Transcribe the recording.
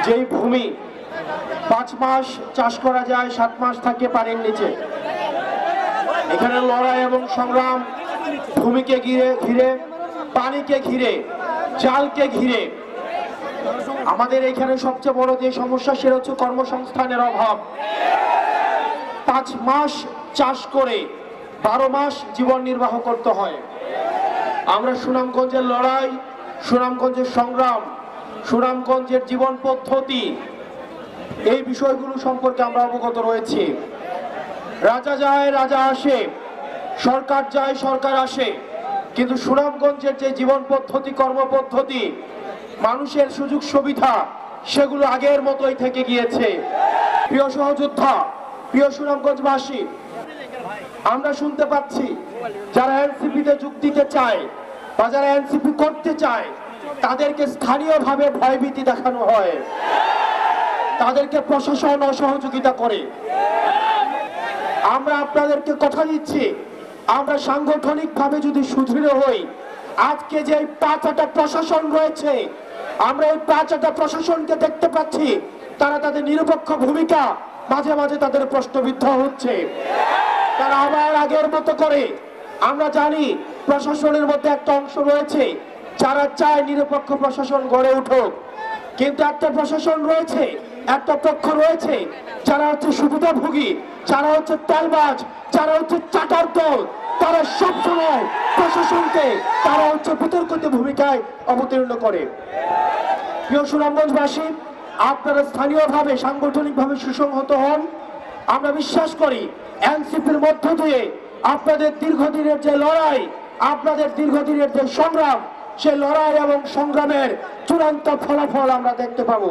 যেই ভূমি 5 মাস চাষ করা যায়, 7 মাস থাকে পানির নিচে, এখানে লড়াই এবং সংগ্রাম ভূমিকে ঘিরে, পানিকে ঘিরে, জালকে ঘিরে। আমাদের এখানে সবচেয়ে বড় যে সমস্যা সেটা হচ্ছে কর্মসংস্থানের অভাব। 5 মাস চাষ করে 12 মাস জীবন নির্বাহ করতে হয়। আমরা সুনামগঞ্জের লড়াই, সুনামগঞ্জের সংগ্রাম, সুনামগঞ্জের জীবন পদ্ধতি, এই বিষয়গুলো সম্পর্কে আমরা অবগত রয়েছি। রাজা যায় রাজা আসে, সরকার যায় সরকার আসে, কিন্তু সুনামগঞ্জের যে জীবন পদ্ধতি, কর্মপদ্ধতি, মানুষের সুযোগ সুবিধা, সেগুলো আগের মতোই থেকে গিয়েছে। প্রিয় সহযোদ্ধা, প্রিয় সুনামগঞ্জবাসী, আমরা শুনতে পাচ্ছি যারা এনসিপিতে যোগ দিতে চায় বা যারা এনসিপি করতে চায় তাদেরকে স্থানীয়ভাবে ভয়ভীতি দেখানো হয়, তাদেরকে প্রশাসন অসহযোগিতা করে। আমরা আপনাদেরকে কথা দিচ্ছি, আমরা সাংগঠনিকভাবে যদি সুদৃঢ় হই, আজকে যে 5টা প্রশাসন রয়েছে, আমরা এই 5টা প্রশাসনকে দেখতে পাচ্ছি তারা তাদের নিরপেক্ষ ভূমিকা মাঝে মাঝে তাদের প্রশ্নবিদ্ধ হচ্ছে। তারা আবার আগের মতো করে, আমরা জানি প্রশাসনের মধ্যে একটা অংশ রয়েছে যারা চায় নিরপেক্ষ প্রশাসন গড়ে উঠুক, কিন্তু একটা প্রশাসন রয়েছে, একটা পক্ষ রয়েছে যারা হচ্ছে সুবিধাভোগী, যারা হচ্ছে তেলবাজ, যারা হচ্ছে চাটার দল। তারা সবসময় প্রশাসনকে তারা হচ্ছে বিতর্কিত ভূমিকায় অবতীর্ণ করে। প্রিয় সুনামগঞ্জবাসী, আপনারা স্থানীয়ভাবে সাংগঠনিকভাবে সুসংহত হন। আমরা বিশ্বাস করি এনসিপির মধ্য দিয়ে আপনাদের দীর্ঘদিনের যে লড়াই, আপনাদের দীর্ঘদিনের যে সংগ্রাম, সেই লড়াই এবং সংগ্রামের চূড়ান্ত ফলাফল আমরা দেখতে পাবো।